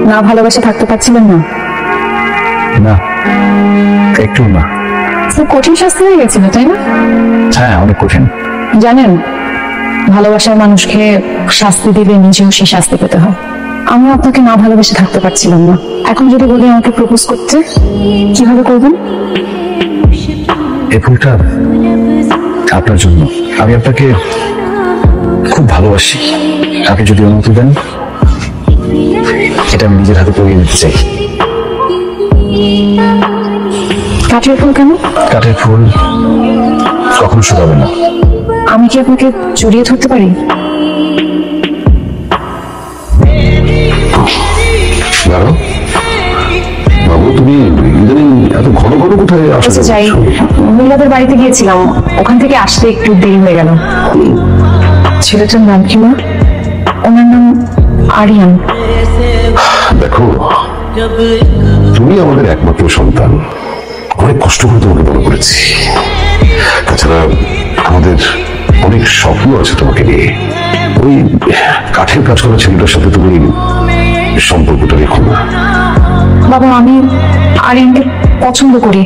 না ভালোবাসে থাকতে পারছিলেন না? না, একটু না। খুব কঠিন শাস্তি হয়ে গেছিল, তাই না? হ্যাঁ, অনেক কঠিন। জানেন, ভালোবাসার মানুষকে শাস্তি দিলে নিজেও সেই শাস্তি পেতে হয়। আমি আপনাকে না ভালোবেসে থাকতে পারছিলাম না। এখন যদি বলি আমাকে প্রপোজ করতে, কিভাবে করবেন? এই ফুলটা আপনার জন্য। আমি আপনাকে খুব ভালোবাসি। আপনি যদি অনুমতি দেন, এটা আমি নিজের হাতে পরিয়ে নিতে চাই। কাঠের ফুল কেন? কাঠের ফুল কখনো শুকাবে না। আমি কি আপনাকে জড়িয়ে ধরতে পারি? বাবু, তুমি ইদানিং এত ঘন ঘন কোথায় আসো? আচ্ছা যাই, মহিলাদের বাড়িতে গিয়েছিলাম, ওখান থেকে আসতে একটু দেরি হয়ে গেল। ছেলেটার নাম কি মা? ওনার নাম আরিয়ান। দেখো, তুমি আমাদের একমাত্র সন্তান। অনেক কষ্ট করে তোমাকে বড় করেছি। তাছাড়া আমাদের অনেক স্বপ্ন আছে তোমাকে নিয়ে। ওই কাঠের কাজ করা ছেলেটার সাথে তুমি সম্পর্কটা রেখো না। বাবা, আমি আরিয়ানকে পছন্দ করি।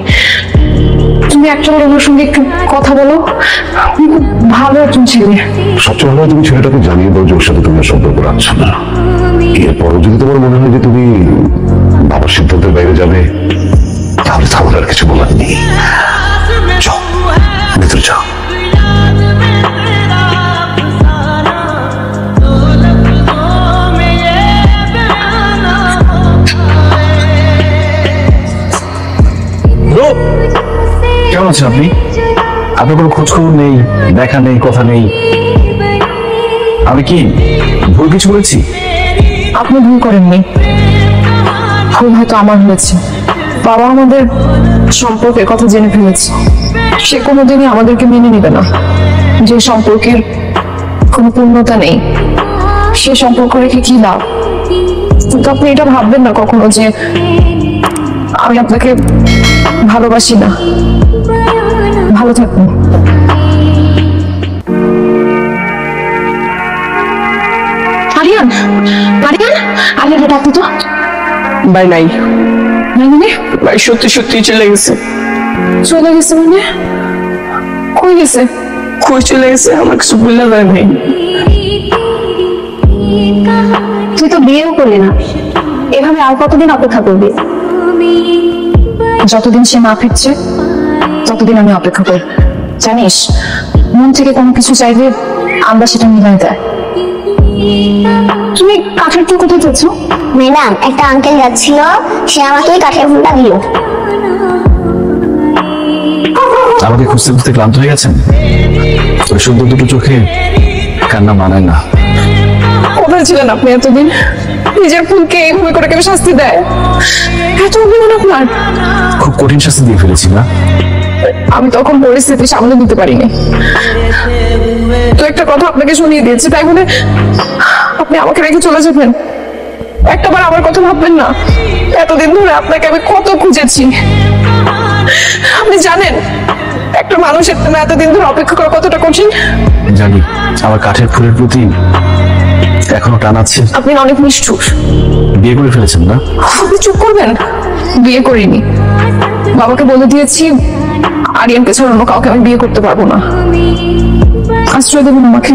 তুমি একটাবার ওনার সঙ্গে একটু কথা বলো। উনি খুব ভালো একজন ছেলে। সবচেয়ে ভালো হয় তুমি ছেলেটাকে জানিয়ে দাও যে ওর সাথে তুমি আর সম্পর্ক রাখছো না। এরপরও যদি তোমার মনে হয় যে তুমি বাবার সিদ্ধান্তের বাইরে যাবে, তাহলে তো আমার আর কিছু বলার নেই। যাও, ভিতরে যাও। কেমন আছেন আপনি? আপনার কোনো খোঁজ খবর নেই, দেখা নেই, কথা নেই। আমি কি ভুল কিছু বলেছি? আপনি ভুল করেননি, ভুল হয়তো আমার হয়েছে। বাবা আমাদের সম্পর্কের কথা জেনে ফেলেছে। সে কোনোদিনই আমাদেরকে মেনে নেবে না। যে সম্পর্কের কোনো পূর্ণতা নেই, সে সম্পর্ক রেখে কি লাভ? কিন্তু আপনি এটা ভাববেন না কখনো যে আমি আপনাকে ভালোবাসি না। ভালো থাকুন। আরিয়ান, আরিয়ান, আরিয়ানকে ডাকতো তো। ভাই নাই, নাই মানে? ভাই সত্যি সত্যি চলে গেছে। চলে গেছে মানে? কই গেছে? কই চলে গেছে আমার কিছু বললে যায় ভাই। তুই তো বিয়েও করলি না, এভাবে আর কতদিন অপেক্ষা করবি? যতদিন সে না ফিরছে ততদিন আমি অপেক্ষা করি। জানিস, মন থেকে কোনো কিছু চাইলে আমরা সেটা মিলাই দেয়। তুমি কাঠের ফুল কোথায় পেয়েছো? ম্যাডাম, একটা আঙ্কেল যাচ্ছিল, সে আমাকে কাঠের ফুলটা দিল। আমাকে খুঁজতে খুঁজতে ক্লান্ত হয়ে গেছেন? ওই সুন্দর দুটো চোখে কান্না মানায় না। কোথায় ছিলেন আপনি এতদিন? নিজের ফুলকে এইভাবে করে কেউ শাস্তি দেয়? এত অভিমান আপনার? খুব কঠিন শাস্তি দিয়ে ফেলেছি না? আমি তখন পরিস্থিতি সামলে নিতে পারিনি। তো একটা কথা আপনাকে শুনিয়ে দিয়েছি, তাই বলে আপনি আমাকে রেখে চলে যাবেন? একটাবার আমার কথা ভাববেন না? এতদিন ধরে আপনাকে আমি কত খুঁজেছি। আপনি জানেন একটা মানুষের জন্য এতদিন ধরে অপেক্ষা করা কতটা কঠিন? জানি। আমার কাঠের ফুলের প্রতি এখনো টান আছে। আপনি অনেক নিষ্ঠুর। বিয়ে করে ফেলেছেন না? আপনি চুপ করবেন। বিয়ে করিনি, বাবাকে বলে দিয়েছি আরিয়ানকে ছাড়া অন্য কাউকে আমি বিয়ে করতে পারবো না। আশ্রয় দেবেন আমাকে?